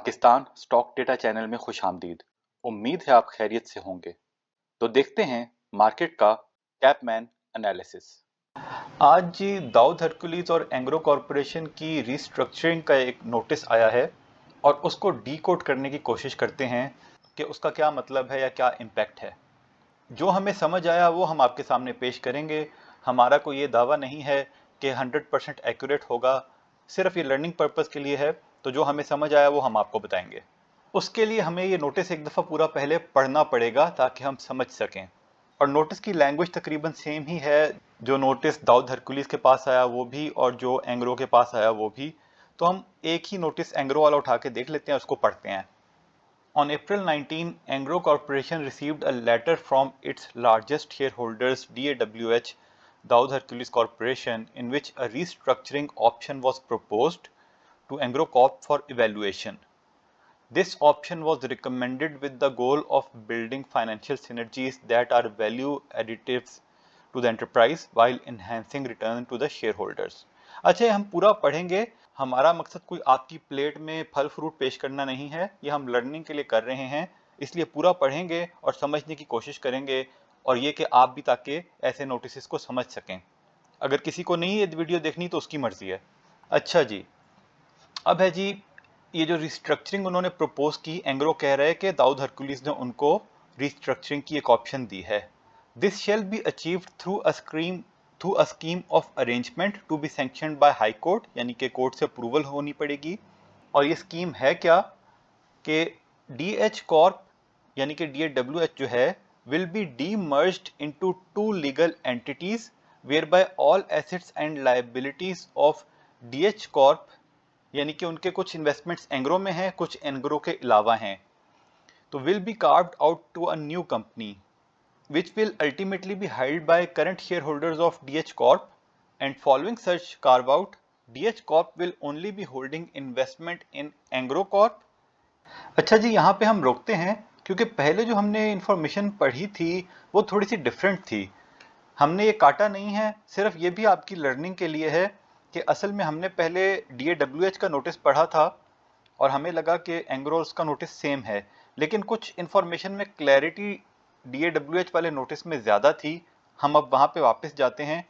Pakistan stock data channel में खुश आमदीद। उम्मीद है आप खैरियत से होंगे। तो देखते हैं मार्केट का कैपमैन एनालिसिस। आज जी दाऊद हरकुलिस और एंग्रो कॉरपोरेशन की रीस्ट्रक्चरिंग का एक नोटिस आया है और उसको डीकोड करने की कोशिश करते हैं कि उसका क्या मतलब है या क्या इम्पैक्ट है। जो हमें समझ आया वो हम आपके सामने पेश करेंगे। हमारा कोई ये दावा नहीं है कि 100% एक्यूरेट होगा, सिर्फ ये लर्निंग पर्पस के लिए है। तो जो हमें समझ आया वो हम आपको बताएंगे। उसके लिए हमें ये नोटिस एक दफ़ा पूरा पहले पढ़ना पड़ेगा ताकि हम समझ सकें। और नोटिस की लैंग्वेज तकरीबन सेम ही है, जो नोटिस दाऊद हरकुलिस के पास आया वो भी और जो एंग्रो के पास आया वो भी। तो हम एक ही नोटिस एंग्रो वाला उठा के देख लेते हैं, उसको पढ़ते हैं। On April 19, Engro Corporation received a letter from its largest shareholders DAWH, Dawood Hercules Corporation, in which a restructuring option was proposed to Engro Corp for evaluation. This option was recommended with the goal of building financial synergies that are value additives to the enterprise while enhancing return to the shareholders. अच्छा, हम पूरा पढ़ेंगे। हमारा मकसद कोई आपकी plate में फल फ्रूट पेश करना नहीं है, ये हम लर्निंग के लिए कर रहे हैं, इसलिए पूरा पढ़ेंगे और समझने की कोशिश करेंगे। और ये कि आप भी ताकि ऐसे नोटिस को समझ सकें। अगर किसी को नहीं ये वीडियो देखनी तो उसकी मर्जी है। अच्छा जी, अब है जी ये जो रिस्ट्रक्चरिंग उन्होंने प्रपोज की, एंग्रो कह रहे हैं कि दाऊद हरकुलिस ने उनको रिस्ट्रक्चरिंग की एक ऑप्शन दी है। This shall be achieved through a scheme of arrangement to be sanctioned by high court, यानी कि कोर्ट से अप्रूवल होनी पड़ेगी। और ये स्कीम है क्या कि डीएच कॉर्प यानी कि डीएडब्ल्यूएच जो है will be demerged into two legal entities where by all assets and liabilities of DH corp, यानी कि उनके कुछ इन्वेस्टमेंट्स एंग्रो में हैं, कुछ एंग्रो के अलावा हैं, तो will be carved out to a new company which will ultimately be held by current shareholders of DH Corp, and following such carve out, DH Corp will only be holding investment in Engro Corp. अच्छा जी, यहाँ पे हम रोकते हैं क्योंकि पहले जो हमने इंफॉर्मेशन पढ़ी थी वो थोड़ी सी डिफरेंट थी। हमने ये काटा नहीं है, सिर्फ ये भी आपकी लर्निंग के लिए है कि असल में हमने पहले DAWH का नोटिस पढ़ा था और हमें लगा कि एंग्रोस का नोटिस सेम है, लेकिन कुछ इंफॉर्मेशन में क्लैरिटी DAWH वाले नोटिस में ज़्यादा थी। हम अब वहाँ पे वापस जाते हैं।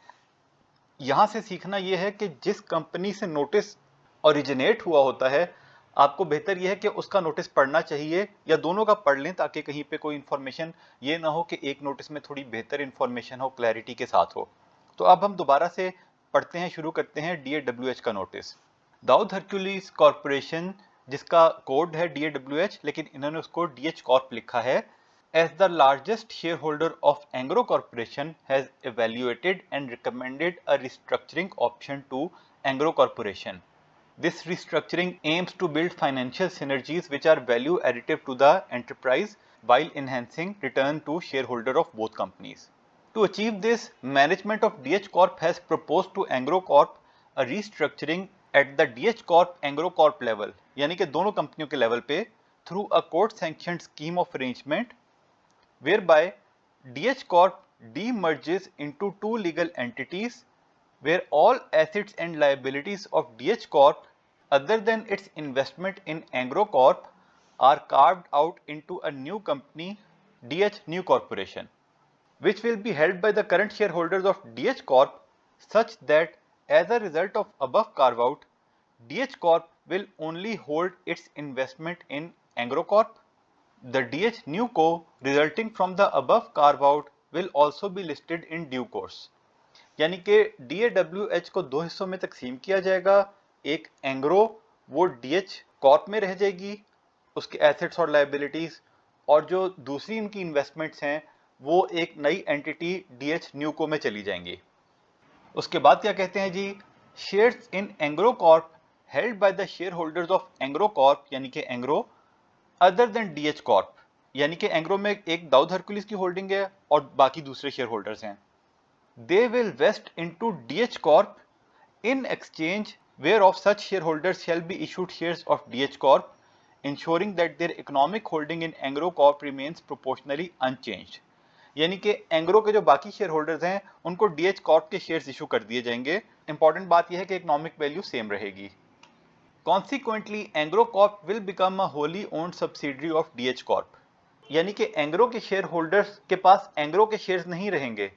यहाँ से सीखना ये है कि जिस कंपनी से नोटिस ओरिजिनेट हुआ होता है, आपको बेहतर यह है कि उसका नोटिस पढ़ना चाहिए या दोनों का पढ़ लें, ताकि कहीं पे कोई इन्फॉर्मेशन ये ना हो कि एक नोटिस में थोड़ी बेहतर इन्फॉर्मेशन हो, क्लैरिटी के साथ हो। तो अब हम दोबारा से पढ़ते हैं, शुरू करते हैं DAWH का नोटिस। दाऊद हरकुलिस कॉरपोरेशन, जिसका कोड है DAWH, लेकिन इन्होंने उसको DH कॉर्प लिखा है, as the largest shareholder of Engro Corporation has evaluated and recommended a restructuring option to Engro Corporation. This restructuring aims to build financial synergies which are value additive to the enterprise while enhancing return to shareholder of both companies. To achieve this, management of DH Corp has proposed to Engro Corp a restructuring at the DH Corp Engro Corp level, यानी कि दोनों कंपनियों के level पे, through a court sanctioned scheme of arrangement whereby DH Corp demerges into two legal entities where all assets and liabilities of DH Corp other than its investment in Engro Corp are carved out into a new company, DH New Corporation, which will be held by the current shareholders of DH Corp, such that as a result of above carve out, DH Corp will only hold its investment in Engro Corp. The DH New Co resulting from the above carve out will also be listed in due course. यानी कि DAWH को दो हिस्सों में तकसीम किया जाएगा। एक एंग्रो, वो DH कॉर्प में रह जाएगी, उसके एसेट्स और लायबिलिटीज, और जो दूसरी इनकी इन्वेस्टमेंट्स हैं वो एक नई एंटिटी DH न्यू को में चली जाएंगी। उसके बाद क्या कहते हैं जी, shares in Engro corp held by the share holders of Engro corp, यानी कि Engro, other than DH corp, यानी कि एंग्रो में एक दाऊद हरकुलिस की होल्डिंग है और बाकी दूसरे शेयर होल्डर्स हैं, they will vest into DH Corp in exchange whereof such shareholders shall be issued shares of DH Corp, ensuring that their economic holding in Engro Corp remains proportionally unchanged. यानी कि एंग्रो के जो बाकी share holders हैं उनको DH Corp के shares issue कर दिए जाएंगे। इंपॉर्टेंट बात यह है कि इकोनॉमिक वैल्यू सेम रहेगी। Consequently, Engro Corp will become a wholly owned subsidiary of DH Corp. यानी कि एंग्रो के शेयर होल्डर्स के पास एंग्रो के शेयर्स नहीं रहेंगे,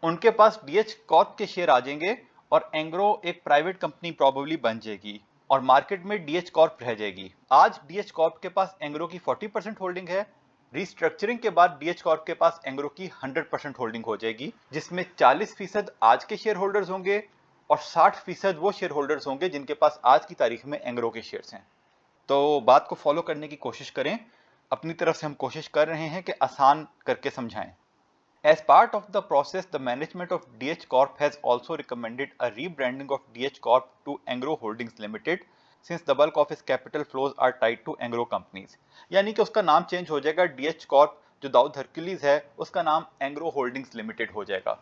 उनके पास डीएच कॉर्प के शेयर आ जाएंगे और एंग्रो एक प्राइवेट कंपनी प्रोबेबली बन जाएगी और मार्केट में डीएच कॉर्प रह जाएगी। आज डीएच कॉर्प के पास एंग्रो की 40% होल्डिंग है, रिस्ट्रक्चरिंग के बाद डीएच कॉर्प के पास एंग्रो की 100% होल्डिंग हो जाएगी, जिसमें 40% आज के शेयर होल्डर्स होंगे और 60% वो शेयर होल्डर्स होंगे जिनके पास आज की तारीख में एंग्रो के शेयर्स हैं। तो बात को फॉलो करने की कोशिश करें, अपनी तरफ से हम कोशिश कर रहे हैं कि आसान करके समझाएं। As part of the process, the management of DH Corp has also recommended a rebranding of DH Corp to Engro Holdings Limited, since the bulk of its capital flows are tied to Engro companies. यानी कि उसका नाम change हो जाएगा, DH Corp जो Dawood Hercules है उसका नाम Engro Holdings Limited हो जाएगा।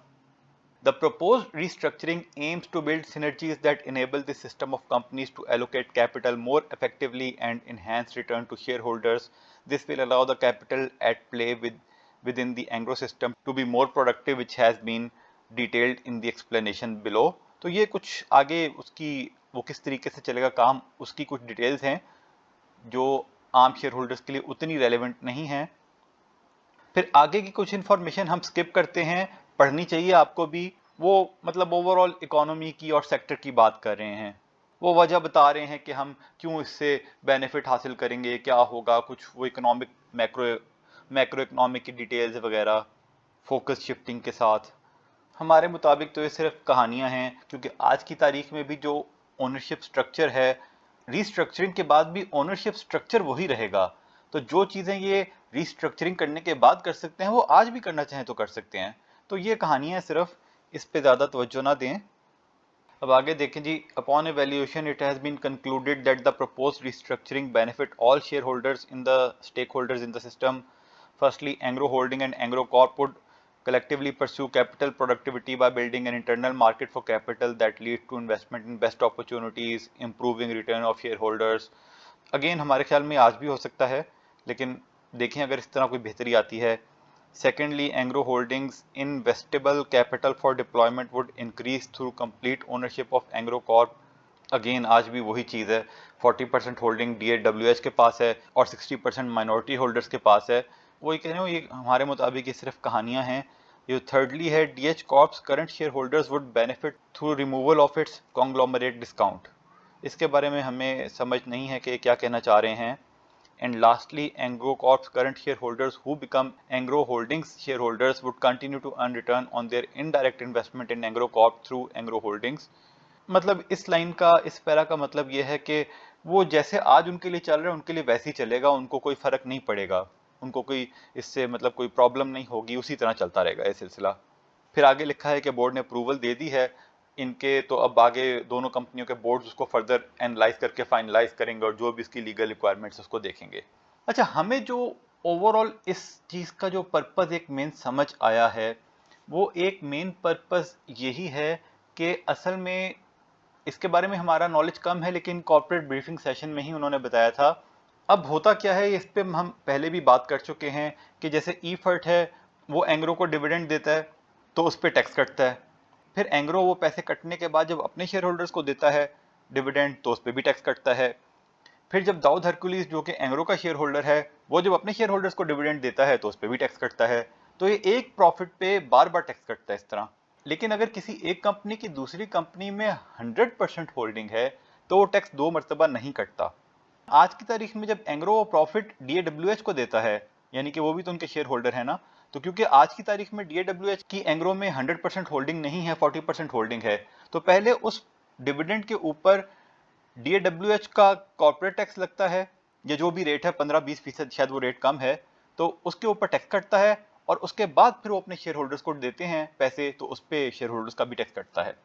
The proposed restructuring aims to build synergies that enable the system of companies to allocate capital more effectively and enhance return to shareholders. This will allow the capital at play within the Engro system to be more productive, which has been detailed in the explanation below. तो ये कुछ आगे उसकी वो किस तरीके से चलेगा काम, उसकी कुछ डिटेल्स हैं जो आम शेयर होल्डर्स के लिए उतनी रेलेवेंट नहीं है। फिर आगे की कुछ इन्फॉर्मेशन हम स्किप करते हैं, पढ़नी चाहिए आपको भी। वो मतलब ओवरऑल इकोनॉमी की और सेक्टर की बात कर रहे हैं, वो वजह बता रहे हैं कि हम क्यों इससे बेनिफिट हासिल करेंगे, क्या होगा, कुछ वो इकोनॉमिक मैक्रो इकोनॉमिक की डिटेल्स वगैरह फोकस शिफ्टिंग के साथ। हमारे मुताबिक तो ये सिर्फ कहानियां हैं, क्योंकि आज की तारीख में भी जो ओनरशिप स्ट्रक्चर है, रीस्ट्रक्चरिंग के बाद भी ओनरशिप स्ट्रक्चर वही रहेगा। तो जो चीज़ें ये रीस्ट्रक्चरिंग करने के बाद कर सकते हैं वो आज भी करना चाहें तो कर सकते हैं। तो ये कहानियां सिर्फ, इस पे ज़्यादा तवज्जो ना दें। अब आगे देखें जी। Upon evaluation it has been concluded that the proposed restructuring benefit all share holders in the stake holders in the system. Firstly, Engro holding and Engro corp would collectively pursue capital productivity by building an internal market for capital that leads to investment in best opportunities, improving return of shareholders. Again हमारे ख्याल में आज भी हो सकता है, लेकिन देखें अगर इस तरह कोई बेहतरी आती है। Secondly, Engro Holdings investable capital for deployment would increase through complete ownership of Engro Corp. Again आज भी वही चीज़ है, 40% होल्डिंग DAWH के पास है और 60% माइनॉरिटी होल्डर्स के पास है। वही कह रहे हो, ये हमारे मुताबिक ये सिर्फ कहानियां हैं। ये थर्डली है, DH Corp's current shareholders would benefit through removal of its conglomerate discount. इसके बारे में हमें समझ नहीं है कि क्या कहना चाह रहे हैं। And lastly, Engro Corp's current shareholders who become Engro Holdings shareholders would continue to earn return on their indirect investment in Engro Corp through Engro Holdings. मतलब इस लाइन का, इस पैरा का मतलब ये है कि वो जैसे आज उनके लिए चल रहा है उनके लिए वैसे ही चलेगा, उनको कोई फर्क नहीं पड़ेगा, उनको कोई इससे मतलब कोई प्रॉब्लम नहीं होगी, उसी तरह चलता रहेगा ये सिलसिला। फिर आगे लिखा है कि बोर्ड ने अप्रूवल दे दी है इनके, तो अब आगे दोनों कंपनियों के बोर्ड्स उसको फर्दर एनालाइज करके फाइनलाइज करेंगे और जो भी इसकी लीगल रिक्वायरमेंट्स उसको देखेंगे। अच्छा, हमें जो ओवरऑल इस चीज़ का जो पर्पज़ एक मेन समझ आया है, वो एक मेन पर्पज़ यही है कि असल में इसके बारे में हमारा नॉलेज कम है, लेकिन कॉर्पोरेट ब्रीफिंग सेशन में ही उन्होंने बताया था। अब होता क्या है, इस पे हम पहले भी बात कर चुके हैं कि जैसे ईफर्ट है वो एंग्रो को डिविडेंड देता है तो उस पर टैक्स कटता है, फिर एंग्रो वो पैसे कटने के बाद जब अपने शेयर होल्डर्स को देता है डिविडेंड तो उस पर भी टैक्स कटता है। फिर जब दाऊद हरकुलिस जो कि एंग्रो का शेयर होल्डर है वो जब अपने शेयर होल्डर्स को डिविडेंड देता है तो उस पर भी टैक्स कटता है। तो ये एक प्रॉफिट पे बार बार टैक्स कटता है इस तरह। लेकिन अगर किसी एक कंपनी की दूसरी कंपनी में 100% होल्डिंग है तो वो टैक्स 2 मरतबा नहीं कटता। आज की तारीख में जब एंग्रो प्रॉफिट DAWH को देता है, यानी कि वो भी तो उनके शेयर होल्डर है ना, तो क्योंकि आज की तारीख में DAWH की एंग्रो में 100% होल्डिंग नहीं है, 40% होल्डिंग है, तो पहले उस डिविडेंड के ऊपर DAWH का कॉर्पोरेट टैक्स लगता है, या जो भी रेट है 15-20%, शायद वो रेट कम है, तो उसके ऊपर टैक्स कटता है और उसके बाद फिर वो अपने शेयर होल्डर्स को देते हैं पैसे, तो उस पर शेयर होल्डर्स का भी टैक्स कटता है।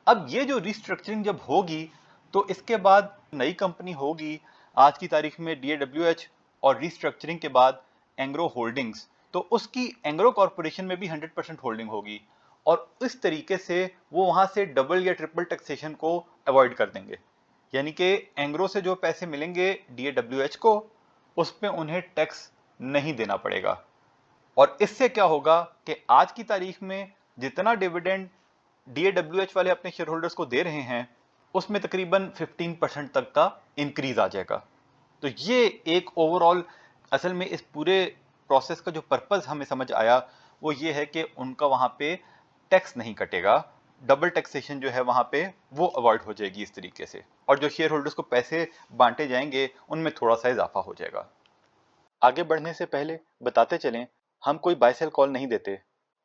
अब ये जो रिस्ट्रक्चरिंग जब होगी तो इसके बाद नई कंपनी होगी आज की तारीख में DAWH, और रिस्ट्रक्चरिंग के बाद एंग्रो होल्डिंग्स, तो उसकी एंग्रो कॉर्पोरेशन में भी 100% होल्डिंग होगी और इस तरीके से वो वहां से डबल या ट्रिपल टैक्सेशन को अवॉइड कर देंगे। यानी कि एंग्रो से जो पैसे मिलेंगे DAWH को, उस पर उन्हें टैक्स नहीं देना पड़ेगा। और इससे क्या होगा कि आज की तारीख में जितना डिविडेंड DAWH वाले अपने शेयर होल्डर्स को दे रहे हैं उसमें तकरीबन 15% तक का इंक्रीज आ जाएगा। तो ये एक ओवरऑल असल में इस पूरे प्रोसेस का जो पर्पस हमें समझ आया वो ये है कि उनका वहां पे टैक्स नहीं कटेगा, डबल टैक्सेशन जो है वहां पे वो अवॉइड हो जाएगी इस तरीके से, और जो शेयर होल्डर्स को पैसे बांटे जाएंगे उनमें थोड़ा सा इजाफा हो जाएगा। आगे बढ़ने से पहले बताते चलें, हम कोई बाय सेल कॉल नहीं देते,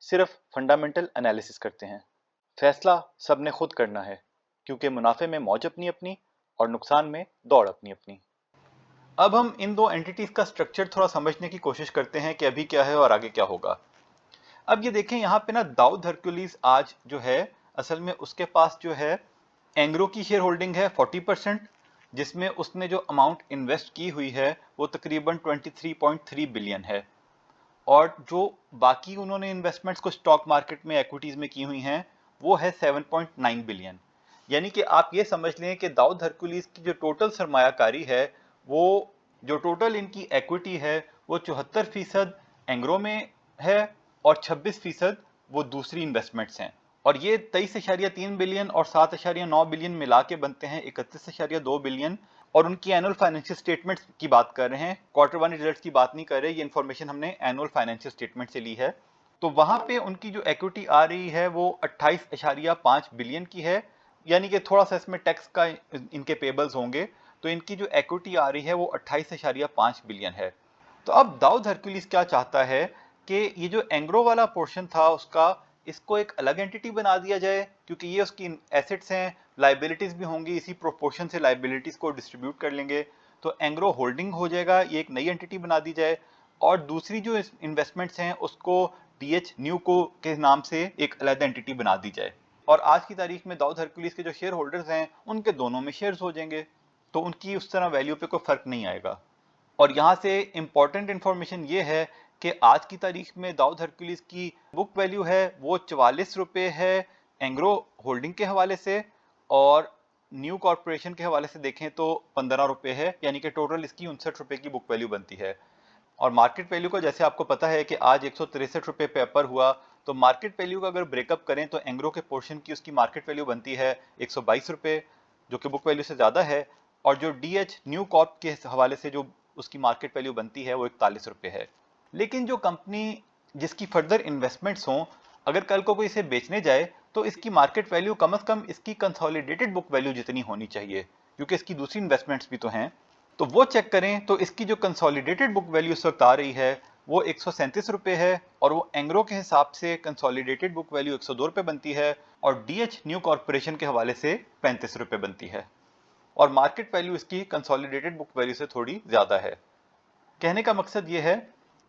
सिर्फ फंडामेंटल एनालिसिस करते हैं। फैसला सबने खुद करना है, क्योंकि मुनाफे में मौज अपनी अपनी और नुकसान में दौड़ अपनी अपनी। अब हम इन दो एंटिटीज का स्ट्रक्चर थोड़ा समझने की कोशिश करते हैं कि अभी क्या है और आगे क्या होगा। अब ये देखें यहाँ पे ना, दाऊद हरक्यूलिस आज जो है असल में उसके पास जो है एंग्रो की शेयर होल्डिंग है 40%, जिसमें उसने जो अमाउंट इन्वेस्ट की हुई है वो तकरीबन 23.3 बिलियन है, और जो बाकी उन्होंने इन्वेस्टमेंट्स को स्टॉक मार्केट में इक्विटीज में की हुई हैं वो है 7.9 बिलियन। यानी कि आप ये समझ लें कि दाऊद हरक्यूलिस की जो टोटल सरमायाकारी है, वो जो टोटल इनकी इक्विटी है वो 74% एंग्रो में है और 26% वो दूसरी इन्वेस्टमेंट्स हैं, और ये 23.3 बिलियन और 7.9 बिलियन मिला के बनते हैं 31.2 बिलियन। और उनकी एनुअल फाइनेंशियल स्टेटमेंट्स की बात कर रहे हैं, क्वार्टर वन रिजल्ट्स की बात नहीं कर रहे, ये इन्फॉर्मेशन हमने एनुअल फाइनेंशियल स्टेटमेंट से ली है। तो वहां पे उनकी जो इक्विटी आ रही है वो 28.5 बिलियन की है, यानी कि थोड़ा सा इसमें टैक्स का इनके पेबल्स होंगे, तो इनकी जो इक्विटी आ रही है वो 28.5 बिलियन है। तो अब दाऊद हरक्यूलिस क्या चाहता है कि ये जो एंग्रो वाला पोर्शन था उसका, इसको एक अलग एंटिटी बना दिया जाए, क्योंकि ये उसकी एसेट्स हैं, लाइबिलिटीज भी होंगी, इसी प्रोपोर्शन से लाइबिलिटीज को डिस्ट्रीब्यूट कर लेंगे, तो एंग्रो होल्डिंग हो जाएगा, ये एक नई एंटिटी बना दी जाए, और दूसरी जो इन्वेस्टमेंट्स हैं उसको डीएच न्यू को के नाम से एक अलग एंटिटी बना दी जाए, और आज की तारीख में दाऊद हरक्यूलिस के जो शेयर होल्डर्स हैं उनके दोनों में शेयर्स हो जाएंगे, तो उनकी उस तरह वैल्यू पे कोई फर्क नहीं आएगा। और यहाँ से इंपॉर्टेंट इंफॉर्मेशन ये है कि आज की तारीख में दाऊद हरक्यूलिस की बुक वैल्यू है वो 44 रुपए है एंग्रो होल्डिंग के हवाले से, और न्यू कॉर्पोरेशन के हवाले से देखें तो 15 रुपए है, यानी कि टोटल इसकी 59 रुपए की बुक वैल्यू बनती है। और मार्केट वैल्यू का जैसे आपको पता है कि आज 163 रुपए पेपर हुआ, तो मार्केट वैल्यू का अगर ब्रेकअप करें तो एंग्रो के पोर्शन की उसकी मार्केट वैल्यू बनती है 122 रुपए, जो कि बुक वैल्यू से ज्यादा है, और जो डीएच न्यू कॉर्प के हवाले से जो उसकी मार्केट वैल्यू बनती है वो 41 रुपए है। लेकिन जो कंपनी जिसकी फर्दर इन्वेस्टमेंट्स हों, अगर कल को कोई इसे बेचने जाए तो इसकी मार्केट वैल्यू कम से कम इसकी कंसोलिडेटेड बुक वैल्यू जितनी होनी चाहिए, क्योंकि इसकी दूसरी इन्वेस्टमेंट्स भी तो हैं। तो वो चेक करें तो इसकी जो कंसोलिडेटेड बुक वैल्यू इस वक्त आ रही है वो 137 रुपए है, और वो एंग्रो के हिसाब से कंसोलिडेटेड बुक वैल्यू 102 रुपए बनती है, और डीएच न्यू कॉर्पोरेशन के हवाले से 35 रुपए बनती है, और मार्केट वैल्यू इसकी कंसोलिडेटेड बुक वैल्यू से थोड़ी ज्यादा है। कहने का मकसद ये है,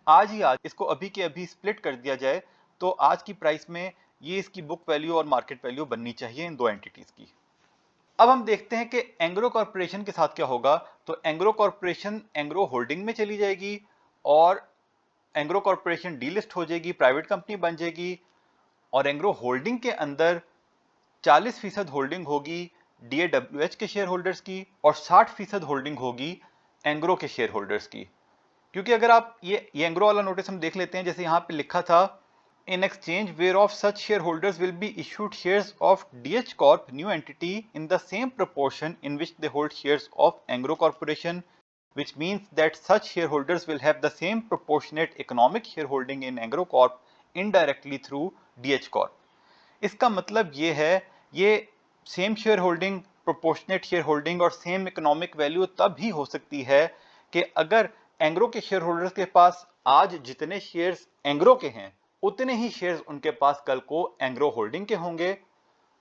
आज इसको अभी के अभी स्प्लिट कर दिया जाए तो आज की प्राइस में ये इसकी बुक वैल्यू और मार्केट वैल्यू बननी चाहिए इन दो एंटिटीज की। अब हम देखते हैं कि एंग्रो कॉर्पोरेशन के साथ क्या होगा। तो एंग्रो कॉर्पोरेशन एंग्रो होल्डिंग में चली जाएगी, और एंग्रो कॉर्पोरेशन डीलिस्ट हो जाएगी, प्राइवेट कंपनी बन जाएगी, और एंग्रो होल्डिंग के अंदर 40% होल्डिंग होगी डीएडब्ल्यूएच के शेयर होल्डर्स की, और 60% होल्डिंग होगी एंग्रो के शेयर होल्डर्स की। क्योंकि अगर आप ये एंग्रो वाला नोटिस हम देख लेते हैं, जैसे यहाँ पे लिखा था, in exchange whereof such shareholders will be issued shares of DH Corp new entity in the same proportion in which they hold shares of Angro Corporation, which means that such shareholders will have the same proportionate economic shareholding in Angro Corp indirectly through DH Corp। इसका मतलब ये है, ये same share holding, proportionate share holding और same economic value तब ही हो सकती है कि अगर एंग्रो के शेयर होल्डर्स के पास आज जितने शेयर्स एंग्रो के हैं उतने ही शेयर्स उनके पास कल को एंग्रो होल्डिंग के होंगे,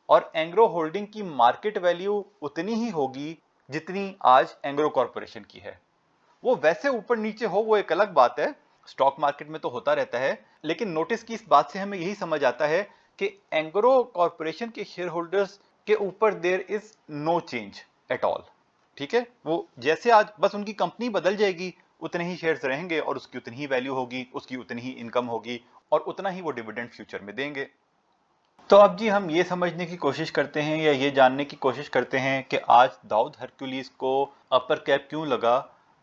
और एंग्रो होल्डिंग की मार्केट वैल्यू उतनी ही होगी जितनी आज एंग्रो कॉर्पोरेशन की है। वो वैसे ऊपर नीचे हो वो एक अलग बात है, स्टॉक मार्केट में तो होता रहता है, लेकिन नोटिस की इस बात से हमें यही समझ आता है कि एंग्रो कॉर्पोरेशन के शेयर होल्डर्स के ऊपर there is no change at all. ठीक है, वो जैसे आज बस उनकी कंपनी बदल जाएगी, उतने ही शेयर्स रहेंगे और उसकी उतनी ही वैल्यू होगी, उसकी उतनी ही इनकम होगी, और उतना ही वो डिविडेंड फ्यूचर में देंगे। तो अब जी हम ये समझने की कोशिश करते हैं या ये जानने की कोशिश करते हैं कि आज दाऊद हरक्यूलिस को अपर कैप क्यों लगा,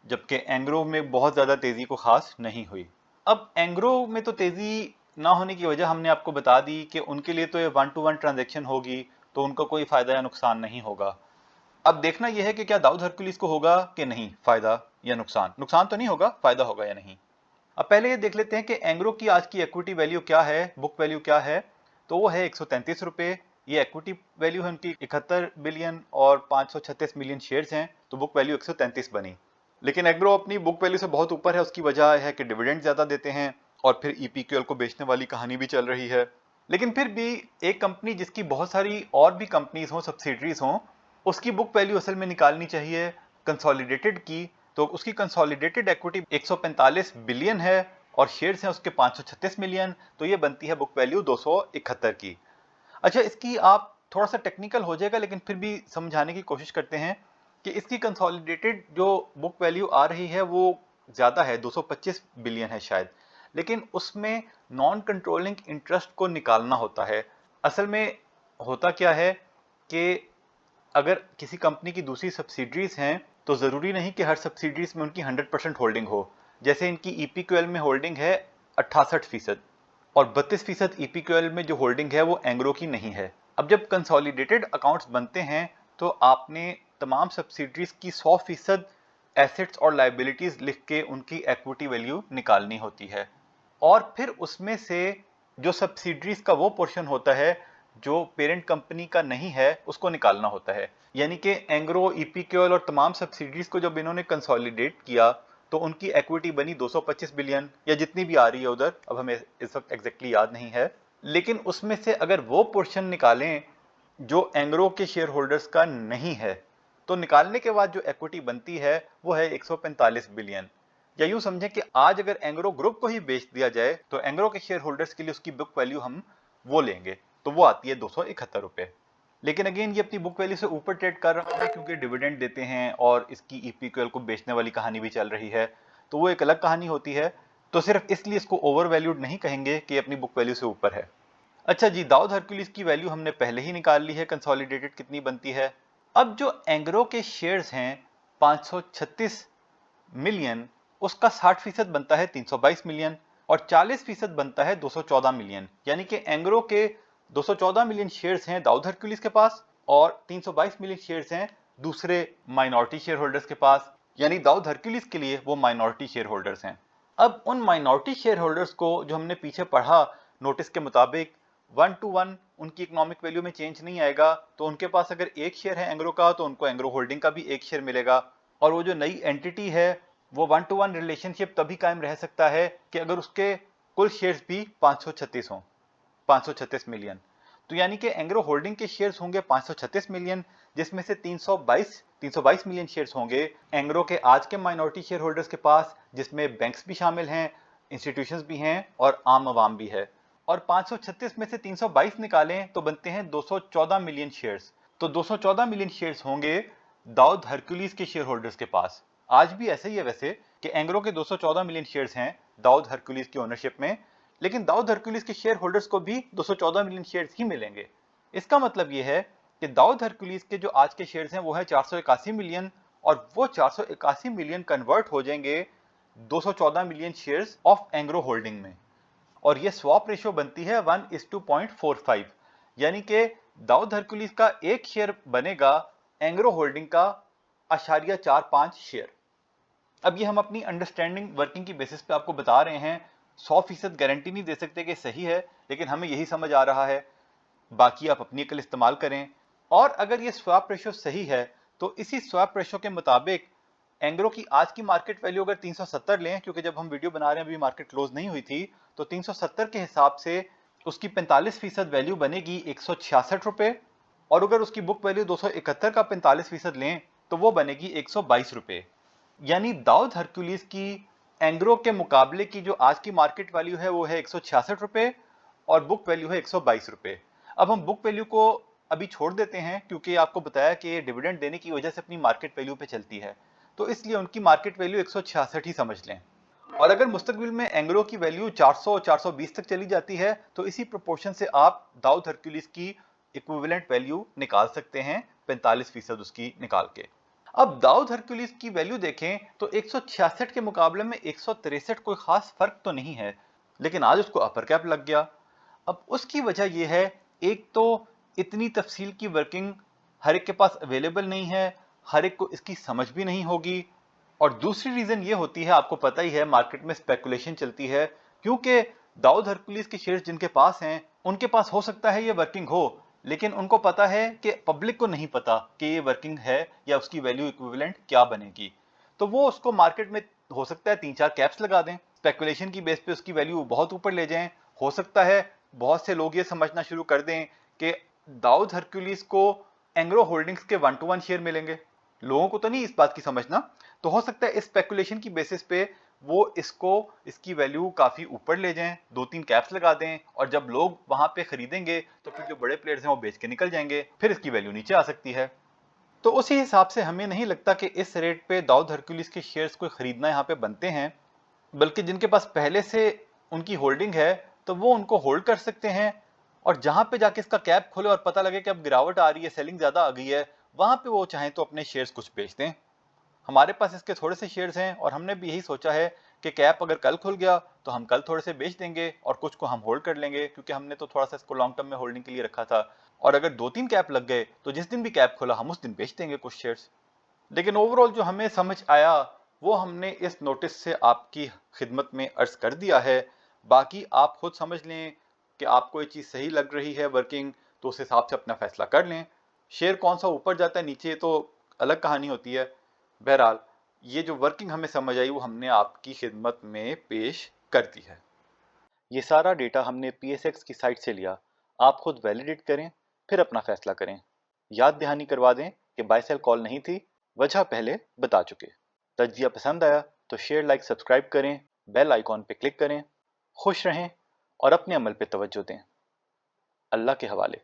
जबकि एंग्रो में बहुत ज़्यादा तेज़ी को खास नहीं हुई। अब एंग्रो में तो तेज़ी ना होने की वजह हमने आपको बता दी कि उनके लिए तो ये 1-to-1 ट्रांजैक्शन होगी, तो उनको कोई फायदा या नुकसान नहीं होगा। अब देखना यह है कि क्या दाऊद हरकुलिस को होगा कि नहीं फायदा या नुकसान। नुकसान तो नहीं होगा, फायदा होगा या नहीं। अब पहले ये देख लेते हैं कि एंग्रो की आज की इक्विटी वैल्यू क्या है, बुक वैल्यू क्या है। तो वो है 133 रुपए। ये इक्विटी वैल्यू है उनकी 71 बिलियन और 536 मिलियन शेयर्स हैं, तो बुक वैल्यू 133 बनी। लेकिन एंग्रो अपनी बुक वैल्यू से बहुत ऊपर है। उसकी वजह है कि डिविडेंड ज्यादा देते हैं और फिर ईपीक्यूएल को बेचने वाली कहानी भी चल रही है। लेकिन फिर भी एक कंपनी जिसकी बहुत सारी और भी कंपनीज हों, सब्सिडरीज हों, उसकी बुक वैल्यू असल में निकालनी चाहिए कंसोलिडेटेड की। तो उसकी कंसोलिडेटेड इक्विटी 145 बिलियन है और शेयर्स हैं उसके 536 मिलियन, तो ये बनती है बुक वैल्यू 271 की। अच्छा, इसकी आप थोड़ा सा टेक्निकल हो जाएगा लेकिन फिर भी समझाने की कोशिश करते हैं कि इसकी कंसोलिडेटेड जो बुक वैल्यू आ रही है वो ज्यादा है, 225 बिलियन है शायद, लेकिन उसमें नॉन कंट्रोलिंग इंटरेस्ट को निकालना होता है। असल में होता क्या है कि अगर किसी कंपनी की दूसरी सब्सिडरीज हैं तो जरूरी नहीं कि हर सब्सिडरीज में उनकी 100% होल्डिंग हो। जैसे इनकी ईपीक्यूएल में होल्डिंग है 68% और 32% ईपीक्यूएल में जो होल्डिंग है वो एंग्रो की नहीं है। अब जब कंसोलिडेटेड अकाउंट्स बनते हैं तो आपने तमाम सब्सिडरीज की 100% एसेट्स और लायबिलिटीज लिख के उनकी इक्विटी वैल्यू निकालनी होती है और फिर उसमें से जो सब्सिडरीज का वो पोर्शन होता है जो पेरेंट कंपनी का नहीं है उसको निकालना होता है। यानी कि एंग्रो, ईपीक्यूएल और तमाम सब्सिडरीज को जब इन्होंने कंसोलिडेट किया तो उनकी इक्विटी बनी 225 बिलियन या जितनी भी आ रही है उधर, अब हमें इस वक्त एग्जैक्टली याद नहीं है। लेकिन उसमें से अगर वो पोर्शन निकालें जो एंग्रो के शेयर होल्डर्स का नहीं है तो निकालने के बाद जो इक्विटी बनती है वो है 145 बिलियन। या यूं समझें कि आज अगर एंग्रो ग्रुप को ही बेच दिया जाए तो एंग्रो के शेयर होल्डर्स के लिए उसकी बुक वैल्यू हम वो लेंगे तो वो आती है 271 रुपए। लेकिन अगेन ये अपनी बुक वैल्यू से ऊपर ट्रेड कर रहा है क्योंकि डिविडेंड देते हैं और इसकी ईपीक्यूएल को बेचने वाली कहानी भी चल रही है, तो वो एक अलग कहानी होती है। तो सिर्फ इसलिए इसको ओवर वैल्यूड नहीं कहेंगे कि अपनी बुक वैल्यू से ऊपर है। अच्छा जी, दाऊद हरकुलिस की वैल्यू हमने पहले ही निकाल ली है, कंसोलिडेटेड कितनी बनती है। अब जो एंग्रो के शेयर्स हैं 536 मिलियन, उसका 60% बनता है 322 मिलियन और 40% बनता है 214 मिलियन। यानी कि एंग्रो के 214 मिलियन शेयर्स हैं दाऊद हरकुलिस के पास और 322 मिलियन शेयर्स हैं दूसरे माइनॉरिटी शेयर होल्डर्स के पास। यानी दाऊद हरकुलिस के लिए वो माइनॉरिटी शेयर होल्डर्स हैं। अब उन माइनॉरिटी शेयर होल्डर्स को जो हमने पीछे पढ़ा नोटिस के मुताबिक 1 to 1 उनकी इकोनॉमिक वैल्यू में चेंज नहीं आएगा। तो उनके पास अगर एक शेयर है एंग्रो का तो उनको एंग्रो होल्डिंग का भी एक शेयर मिलेगा और वो जो नई एंटिटी है वो 1 to 1 रिलेशनशिप तभी कायम रह सकता है कि अगर उसके कुल शेयर्स भी 536 हों, 536 मिलियन। तो यानी कि एंग्रो होल्डिंग के शेयर्स होंगे 536 मिलियन, जिसमें से 322 मिलियन शेयर्स होंगे एंग्रो के आज के माइनॉरिटी शेयर होल्डर्स के पास, जिसमें बैंक्स भी शामिल हैं, इंस्टीट्यूशंस भी हैं और आम आवाम भी है। और 536 में से 322 निकालें तो बनते हैं 214 मिलियन शेयर्स। तो 214 मिलियन शेयर्स होंगे दाऊद हरकुलिस के शेयर होल्डर्स के पास। आज भी ऐसे ही है वैसे कि एंग्रो के 214 मिलियन शेयर्स हैं दाऊद हरकुलिस की ओनरशिप में, लेकिन दाऊद हरकुलिस के शेयर होल्डर्स को भी 214 मिलियन शेयर्स ही मिलेंगे। इसका मतलब यह है कि दाऊद हरकुलिस के जो आज के शेयर्स हैं वो है 481 मिलियन और वो 481 मिलियन कन्वर्ट हो जाएंगे 214 million shares of Engro holding में और ये स्वैप रेशियो बनती है 1:2.45। यानी कि दाऊद हरकुलिस का एक शेयर बनेगा एंग्रो होल्डिंग का 0.45 शेयर। अब ये हम अपनी अंडरस्टैंडिंग वर्किंग की बेसिस पे आपको बता रहे हैं, 100% गारंटी नहीं दे सकते कि सही है, लेकिन हमें यही समझ आ रहा है। बाकी आप अपनी अकल इस्तेमाल करें। और अगर ये स्वैप रेशियो सही है तो इसी स्वैप रेशियो के मुताबिक एंग्रो की आज की मार्केट वैल्यू अगर 370 लें, क्योंकि जब हम वीडियो बना रहे हैं अभी मार्केट क्लोज नहीं हुई थी, तो 370 के हिसाब से उसकी 45% वैल्यू बनेगी 166 रुपए और अगर उसकी बुक वैल्यू 271 का 45% लें तो वो बनेगी 122 रुपए। यानी दाऊद हरकुलिस की एंग्रो के मुकाबले की जो आज की मार्केट वैल्यू है वो है 166 रुपए और बुक वैल्यू है 122 रुपए। अब हम बुक वैल्यू को अभी छोड़ देते हैं क्योंकि आपको बताया कि ये डिविडेंड देने की वजह से अपनी मार्केट वैल्यू पे चलती है, तो इसलिए उनकी मार्केट वैल्यू 166 ही समझ लें। और अगर मुस्तकबिल में एंग्रो की वैल्यू 400-420 तक चली जाती है तो इसी प्रोपोर्शन से आप दाऊद हरकुलिस की इक्विवेलेंट वैल्यू निकाल सकते हैं, 45% उसकी निकाल के। अब दाऊद हरकुलिस की वैल्यू देखें तो 166 के मुकाबले में 163 कोई खास फर्क तो नहीं है, लेकिन आज उसको अपर कैप लग गया। अब उसकी वजह यह है, एक तो इतनी तफसील की वर्किंग हर एक के पास अवेलेबल नहीं है, हर एक को इसकी समझ भी नहीं होगी। और दूसरी रीजन ये होती है, आपको पता ही है मार्केट में स्पेकुलेशन चलती है, क्योंकि दाऊद हरकुलिस के शेयर्स जिनके पास हैं उनके पास हो सकता है ये वर्किंग हो, लेकिन उनको पता है कि पब्लिक को नहीं पता कि ये वर्किंग है या उसकी वैल्यू इक्विवेलेंट क्या बनेगी। तो वो उसको मार्केट में हो सकता है 3-4 कैप्स लगा दें, स्पेकुलेशन की बेस पे उसकी वैल्यू बहुत ऊपर ले जाएं। हो सकता है बहुत से लोग ये समझना शुरू कर दें कि दाऊद हरकुलिस को एंग्रो होल्डिंग्स के 1-to-1 शेयर मिलेंगे। लोगों को तो नहीं इस बात की समझना, तो हो सकता है इस स्पेकुलेशन की बेसिस पे वो इसकी वैल्यू काफी ऊपर ले जाएं, 2-3 कैप्स लगा दें, और जब लोग वहां पे खरीदेंगे तो फिर जो बड़े प्लेयर्स हैं वो बेच के निकल जाएंगे, फिर इसकी वैल्यू नीचे आ सकती है। तो उसी हिसाब से हमें नहीं लगता कि इस रेट पे दाऊद हरकुलिस के शेयर्स को खरीदना यहाँ पे बनते हैं, बल्कि जिनके पास पहले से उनकी होल्डिंग है तो वो उनको होल्ड कर सकते हैं, और जहां पे जाके इसका कैप खोले और पता लगे कि अब गिरावट आ रही है, सेलिंग ज्यादा आ गई है, वहां पे वो चाहें तो अपने शेयर्स कुछ बेच दें। हमारे पास इसके थोड़े से शेयर्स हैं और हमने भी यही सोचा है कि कैप अगर कल खुल गया तो हम कल थोड़े से बेच देंगे और कुछ को हम होल्ड कर लेंगे, क्योंकि हमने तो थोड़ा सा इसको लॉन्ग टर्म में होल्डिंग के लिए रखा था। और अगर 2-3 कैप लग गए तो जिस दिन भी कैप खुला हम उस दिन बेच देंगे कुछ शेयर्स। लेकिन ओवरऑल जो हमें समझ आया वो हमने इस नोटिस से आपकी खिदमत में अर्ज कर दिया है। बाकी आप खुद समझ लें कि आपको ये चीज़ सही लग रही है वर्किंग, तो उस हिसाब से अपना फैसला कर लें। शेयर कौन सा ऊपर जाता है नीचे तो अलग कहानी होती है। बहरहाल ये जो वर्किंग हमें समझ आई वो हमने आपकी खिदमत में पेश कर दी है। ये सारा डेटा हमने PSX की साइट से लिया, आप खुद वैलिडेट करें फिर अपना फैसला करें। याद दहानी करवा दें कि बाय सेल कॉल नहीं थी, वजह पहले बता चुके। तज्जिया पसंद आया तो शेयर, लाइक, सब्सक्राइब करें, बेल आइकॉन पे क्लिक करें। खुश रहें और अपने अमल पे तवज्जो दें। अल्लाह के हवाले।